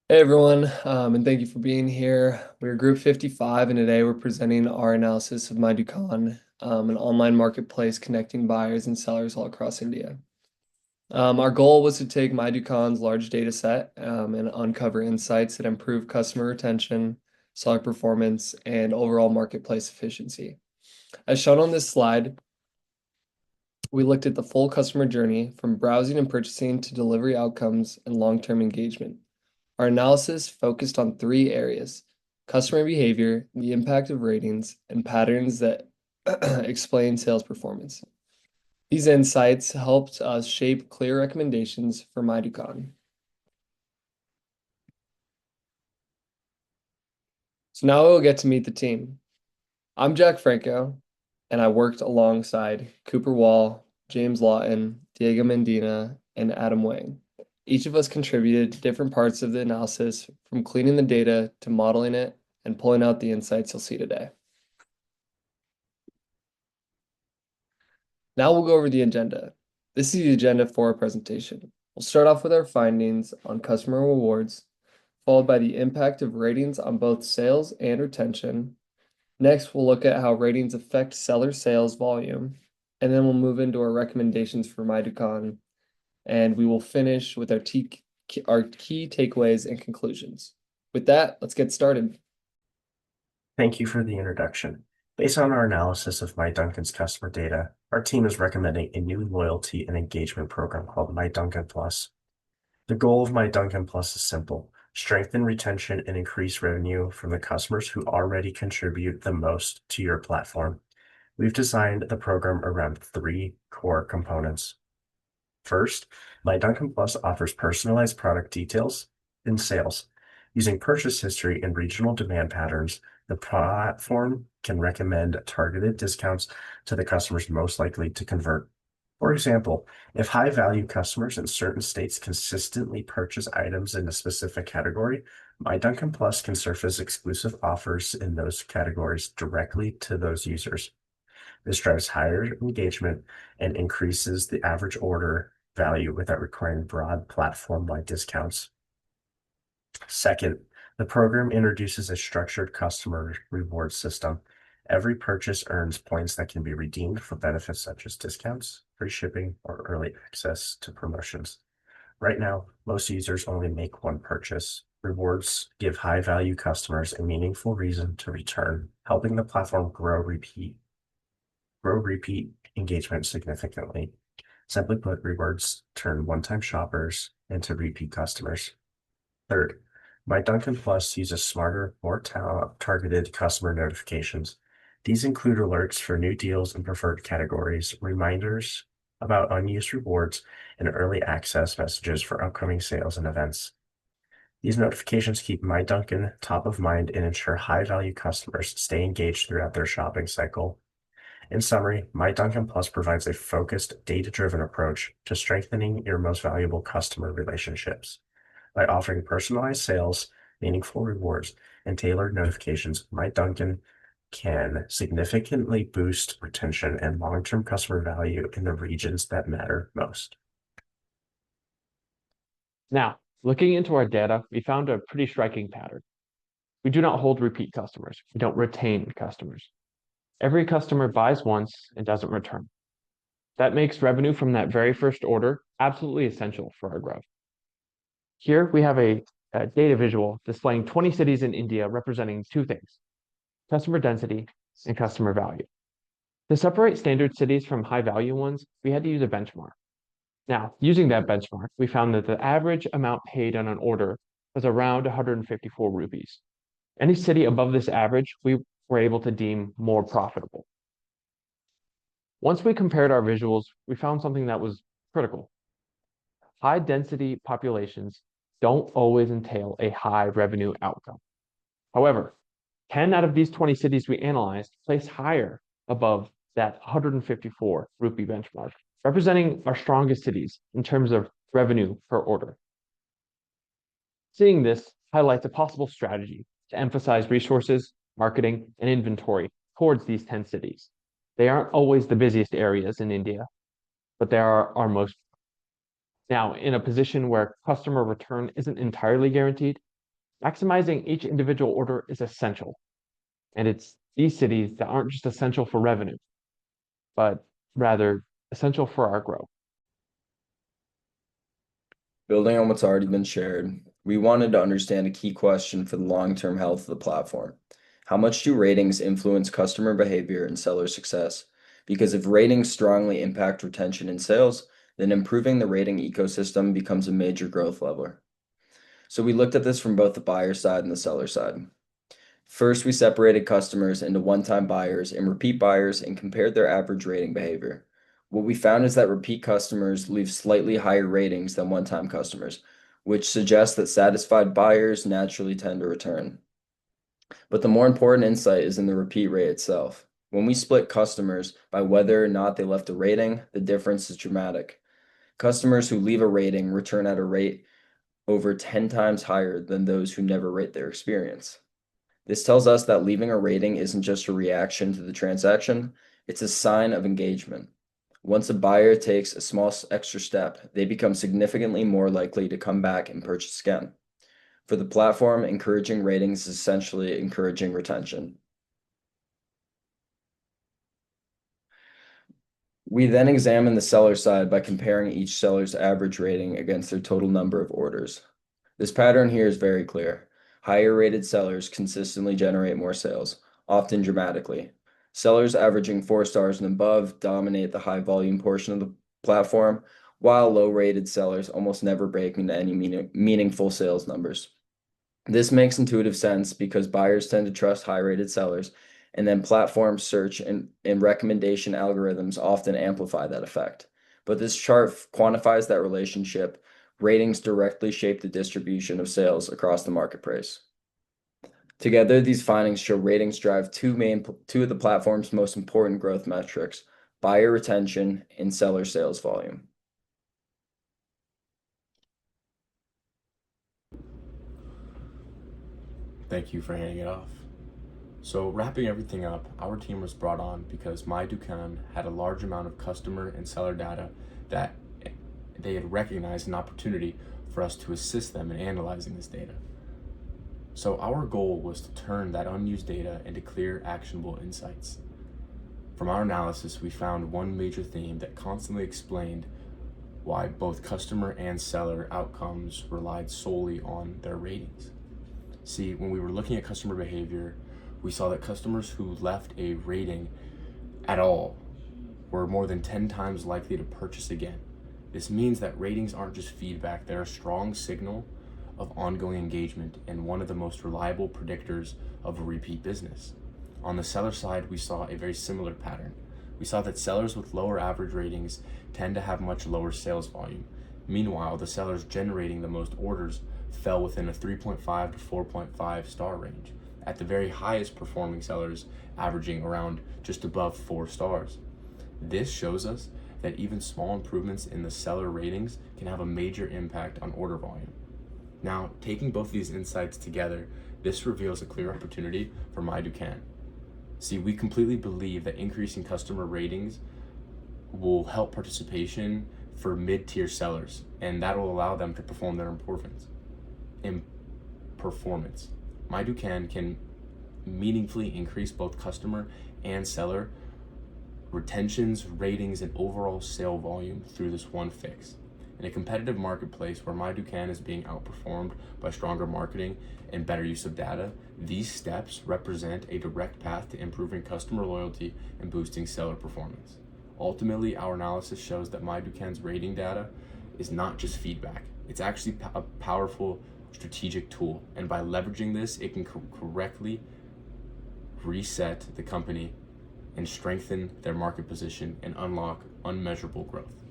Hey everyone, and thank you for being here. We're Group 55, and today we're presenting our analysis of MyDukaan, an online marketplace connecting buyers and sellers all across India. Our goal was to take MyDukaan's large data set and uncover insights that improve customer retention, seller performance, and overall marketplace efficiency. As shown on this slide, we looked at the full customer journey from browsing and purchasing to delivery outcomes and long-term engagement. Our analysis focused on three areas: customer behavior, the impact of ratings, and patterns that explain sales performance. These insights helped us shape clear recommendations for MyDukaan. So now we'll get to meet the team. I'm Jack Franco, and I worked alongside Cooper Wall, James Lawton, Diego Mendina, and Adam Wang. Each of us contributed to different parts of the analysis, from cleaning the data to modeling it and pulling out the insights you'll see today. Now we'll go over the agenda. This is the agenda for our presentation. We'll start off with our findings on customer rewards, followed by the impact of ratings on both sales and retention. Next, we'll look at how ratings affect seller sales volume, and then we'll move into our recommendations for MyDukaan, and we will finish with our key takeaways and conclusions. With that, let's get started. Thank you for the introduction. Based on our analysis of MyDukaan's customer data, our team is recommending a new loyalty and engagement program called MyDukaan Plus. The goal of MyDukaan Plus is simple: strengthen retention and increase revenue from the customers who already contribute the most to your platform. We've designed the program around three core components. First, MyDukaan Plus offers personalized product details and sales. Using purchase history and regional demand patterns, the platform can recommend targeted discounts to the customers most likely to convert. For example, if high-value customers in certain states consistently purchase items in a specific category, MyDukaan Plus can surface exclusive offers in those categories directly to those users. This drives higher engagement and increases the average order value without requiring broad platform-wide discounts. Second, the program introduces a structured customer reward system. Every purchase earns points that can be redeemed for benefits such as discounts, free shipping, or early access to promotions. Right now, most users only make one purchase. Rewards give high-value customers a meaningful reason to return, helping the platform grow repeat engagement significantly. Simply put, rewards turn one-time shoppers into repeat customers. Third, MyDukaan Plus uses smarter, more targeted customer notifications. These include alerts for new deals and preferred categories, reminders about unused rewards, and early access messages for upcoming sales and events. These notifications keep MyDukaan top of mind and ensure high-value customers stay engaged throughout their shopping cycle. In summary, MyDukaan Plus provides a focused, data-driven approach to strengthening your most valuable customer relationships. By offering personalized sales, meaningful rewards, and tailored notifications, MyDukaan can significantly boost retention and long-term customer value in the regions that matter most. Now, looking into our data, we found a pretty striking pattern. We do not hold repeat customers. We don't retain customers. Every customer buys once and doesn't return. That makes revenue from that very first order absolutely essential for our growth. Here we have a data visual displaying 20 cities in India representing two things: customer density and customer value. To separate standard cities from high value ones, we had to use a benchmark. Now, using that benchmark, we found that the average amount paid on an order was around 154 rupees. Any city above this average, we were able to deem more profitable. Once we compared our visuals, we found something that was critical. High density populations don't always entail a high revenue outcome. However, 10 out of these 20 cities we analyzed placed higher above that 154 rupee benchmark, representing our strongest cities in terms of revenue per order. Seeing this highlights a possible strategy to emphasize resources, marketing, and inventory towards these 10 cities. They aren't always the busiest areas in India, but they are our most. Now, in a position where customer return isn't entirely guaranteed, Maximizing each individual order is essential, and it's these cities that aren't just essential for revenue, but rather essential for our growth. Building on what's already been shared, we wanted to understand a key question for the long-term health of the platform. How much do ratings influence customer behavior and seller success? Because if ratings strongly impact retention and sales, then improving the rating ecosystem becomes a major growth lever. So we looked at this from both the buyer side and the seller side. First, we separated customers into one-time buyers and repeat buyers and compared their average rating behavior. What we found is that repeat customers leave slightly higher ratings than one-time customers, which suggests that satisfied buyers naturally tend to return. But the more important insight is in the repeat rate itself. When we split customers by whether or not they left a rating, the difference is dramatic. Customers who leave a rating return at a rate over 10 times higher than those who never rate their experience. This tells us that leaving a rating isn't just a reaction to the transaction, it's a sign of engagement. Once a buyer takes a small extra step, they become significantly more likely to come back and purchase again. For the platform, encouraging ratings is essentially encouraging retention. We then examine the seller side by comparing each seller's average rating against their total number of orders. This pattern here is very clear. Higher rated sellers consistently generate more sales, often dramatically. Sellers averaging 4 stars and above dominate the high volume portion of the platform, while low rated sellers almost never break into any meaningful sales numbers. This makes intuitive sense because buyers tend to trust high rated sellers, and then platform search and recommendation algorithms often amplify that effect. But this chart quantifies that relationship. Ratings directly shape the distribution of sales across the marketplace. Together, these findings show ratings drive two of the platform's most important growth metrics: buyer retention and seller sales volume. Thank you for handing it off. So wrapping everything up, our team was brought on because MyDukaan had a large amount of customer and seller data that they had recognized an opportunity for us to assist them in analyzing this data. So our goal was to turn that unused data into clear, actionable insights. From our analysis, we found one major theme that constantly explained why both customer and seller outcomes relied solely on their ratings. See, when we were looking at customer behavior, we saw that customers who left a rating at all were more than 10 times likely to purchase again. This means that ratings aren't just feedback, they're a strong signal of ongoing engagement and one of the most reliable predictors of a repeat business. On the seller side, we saw a very similar pattern. We saw that sellers with lower average ratings tend to have much lower sales volume. Meanwhile, the sellers generating the most orders fell within a 3.5 to 4.5 star range, at the very highest performing sellers averaging around just above 4 stars. This shows us that even small improvements in the seller ratings can have a major impact on order volume. Now, taking both these insights together, this reveals a clear opportunity for MyDukaan. See, we completely believe that increasing customer ratings will help participation for mid-tier sellers, and that will allow them to perform their performance. MyDukaan can meaningfully increase both customer and seller retentions, ratings, and overall sale volume through this one fix. In a competitive marketplace where MyDukaan is being outperformed by stronger marketing and better use of data, these steps represent a direct path to improving customer loyalty and boosting seller performance. Ultimately, our analysis shows that MyDukaan's rating data is not just feedback. It's actually a powerful strategic tool, and by leveraging this, it can correctly reset the company and strengthen their market position and unlock unmeasurable growth.